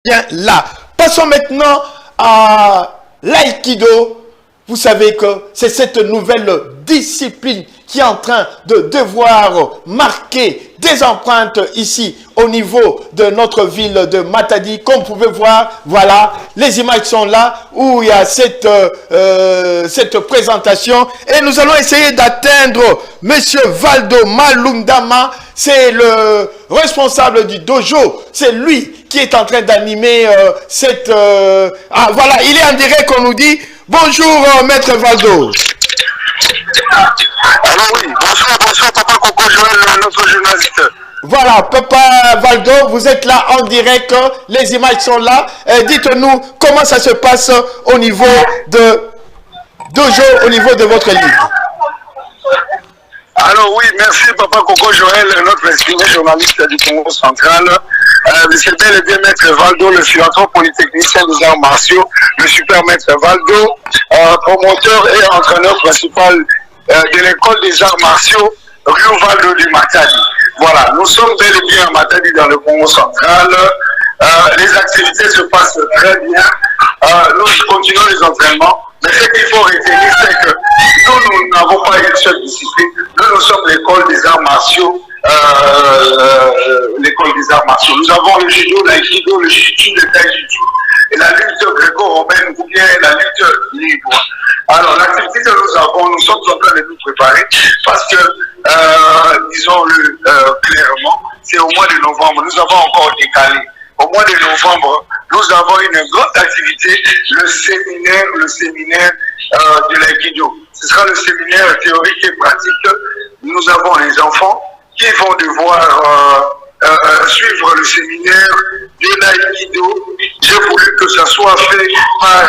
bien là. Passons maintenant à l'aïkido. Vous savez que c'est cette nouvelle discipline qui est en train de devoir marquer des empreintes ici au niveau de notre ville de Matadi. Comme vous pouvez voir, voilà, les images sont là où il y a cette présentation. Et nous allons essayer d'atteindre Monsieur Valdo Malundama. C'est le responsable du dojo. C'est lui qui est en train d'animer cette... Ah voilà, il est en direct, on nous dit. Bonjour, Maître Valdo. Alors oui, bonsoir Papa Coco Joël, notre journaliste. Voilà, Papa Valdo, vous êtes là en direct, les images sont là. Dites-nous comment ça se passe au niveau de dojo, au niveau de votre livre. Alors oui, merci Papa Coco Joël, notre estimé journaliste du Congo central. C'est bel et bien Maître Valdo, le philanthrope polytechnicien des arts martiaux, le super Maître Valdo, promoteur et entraîneur principal de l'école des arts martiaux Rio Valdo du Matadi. Voilà, nous sommes bel et bien à Matadi dans le Congo central. Les activités se passent très bien. Nous continuons les entraînements. Mais ce qu'il faut retenir, c'est que nous n'avons pas une seule discipline. Nous sommes l'école des arts martiaux. L'école des arts martiaux. Nous avons le judo, l'aïkido, le jiu-jitsu, le taijutsu et la lutte gréco-romaine ou bien la lutte libre. Alors l'activité que nous avons, nous sommes en train de nous préparer parce que, disons-le clairement, c'est au mois de novembre. Nous avons encore décalé. Au mois de novembre, nous avons une grande activité, le séminaire de l'aïkido. Ce sera le séminaire théorique et pratique. Nous avons les enfants qui vont devoir suivre le séminaire de l'aïkido. J'ai voulu que ça soit fait par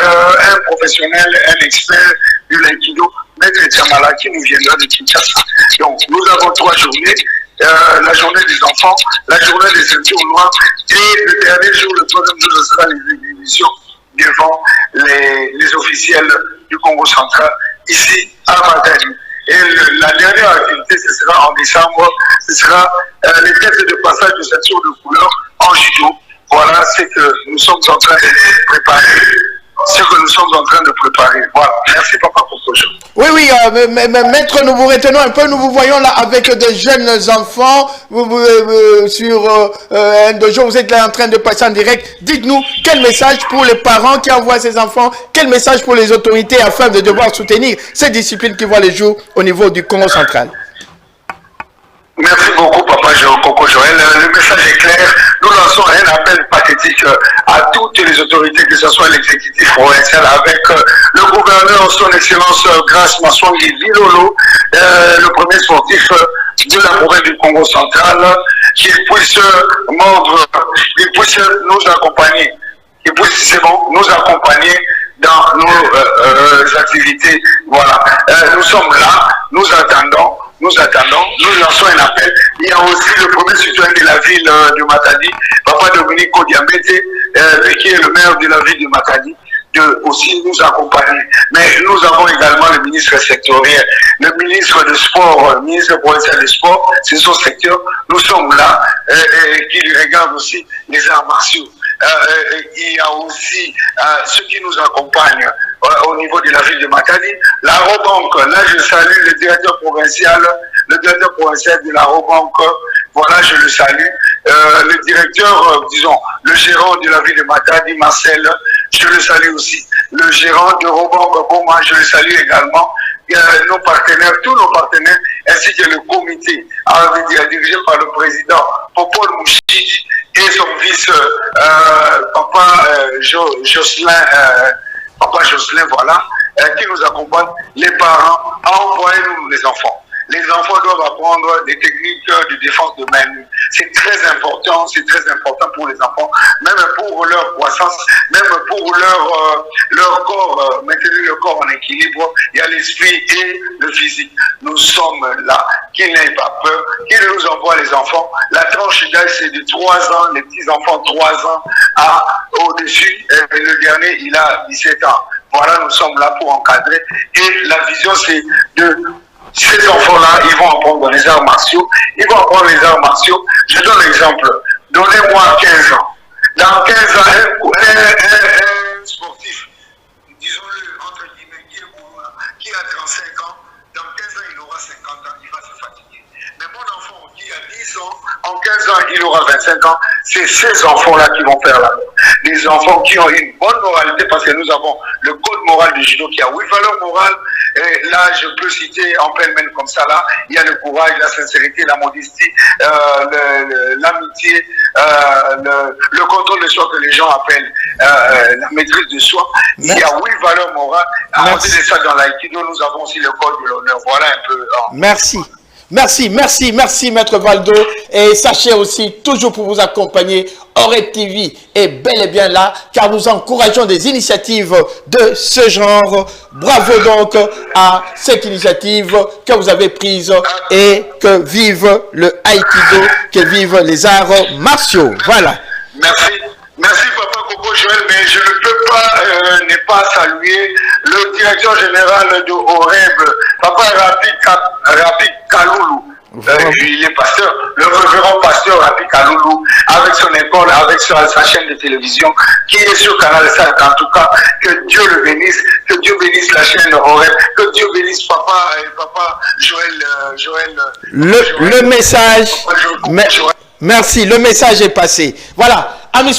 un professionnel, un expert de l'aïkido, Maître Tchamala, qui nous viendra de Kinshasa. Donc, nous avons 3 journées. La journée des enfants, la journée des ceintures noires et le dernier jour, le 3e jour, ce sera les exhibitions devant les officiels du Congo central, ici à Matadi. Et la dernière activité, ce sera en décembre, ce sera les tests de passage de ceinture de couleur en judo. Voilà ce que nous sommes en train de préparer. Voilà. Merci Papa pour ce jeu. Oui, maître, nous vous retenons un peu, nous vous voyons là avec des jeunes enfants, sur un dojo, vous êtes là en train de passer en direct. Dites-nous, quel message pour les parents qui envoient ces enfants, quel message pour les autorités afin de devoir soutenir ces disciplines qui voient le jour au niveau du Congo central? Merci beaucoup, Papa Coco Joël. Le message est clair. Nous lançons un appel pathétique à toutes les autorités, que ce soit l'exécutif provincial, avec le gouverneur, son excellence Grace Maswangi Vilolo, le premier sportif de la province du Congo central, qu'il puisse nous accompagner. Qu'il puisse, nous accompagner dans nos activités. Voilà. Nous sommes là, nous attendons, nous lançons un appel. Il y a aussi le premier citoyen de la ville de Matadi, Papa Dominique Kodiambete, lui qui est le maire de la ville de Matadi, de aussi nous accompagner. Mais nous avons également le ministre sectoriel, le ministre de sport, le ministre provincial des sports, c'est son secteur. Nous sommes là qui regardent aussi les arts martiaux. Il y a aussi ceux qui nous accompagnent au niveau de la ville de Matadi. La Robanque, là je salue le directeur provincial de la Robanque, voilà je le salue. Le directeur, disons, le gérant de la ville de Matadi, Marcel, je le salue aussi. Le gérant de Robanque, Boma, je le salue également. Nos partenaires, tous nos partenaires, ainsi que le comité dirigé par le président Popol Mouchidi et son vice Papa Jocelyn, voilà, qui nous accompagne, les parents, à envoyer nous les enfants. Les enfants doivent apprendre des techniques de défense de main nue. C'est très important pour les enfants, même pour leur croissance, même pour leur corps, maintenir le corps en équilibre. Il y a l'esprit et le physique. Nous sommes là, qu'ils n'aient pas peur, qu'ils nous envoient les enfants. La tranche d'âge, c'est de 3 ans, les petits-enfants 3 ans au-dessus. Le dernier, il a 17 ans. Voilà, nous sommes là pour encadrer. Et la vision, c'est de... Ces enfants-là, ils vont apprendre les arts martiaux. Je donne l'exemple. Donnez-moi 15 ans. Dans 15 ans, 25 ans, c'est ces enfants-là qui vont faire la loi. Des enfants qui ont une bonne moralité, parce que nous avons le code moral du judo qui a 8 valeurs morales. Et là, je peux citer en pêle-mêle comme ça, là, il y a le courage, la sincérité, la modestie, l'amitié, le contrôle de soi que les gens appellent la maîtrise de soi. Il y a 8 valeurs morales. À côté de ça, dans l'aïkido, nous avons aussi le code de l'honneur. Voilà un peu. Merci. Merci, Maître Valdo. Et sachez aussi, toujours pour vous accompagner, Oreb TV est bel et bien là, car nous encourageons des initiatives de ce genre. Bravo donc à cette initiative que vous avez prise et que vive le Aïkido, que vive les arts martiaux. Voilà. Merci Papa Coco Joël, mais je ne peux pas ne pas saluer le directeur général de Oreb, Papa Rapi Kaloulou. Il est pasteur, le révérend pasteur Rapi Kaloulou, avec son école, avec sa chaîne de télévision, qui est sur Canal 5. En tout cas, que Dieu le bénisse, que Dieu bénisse la chaîne Oreb, que Dieu bénisse Papa Joël. Le message, merci, le message est passé. Voilà, amis.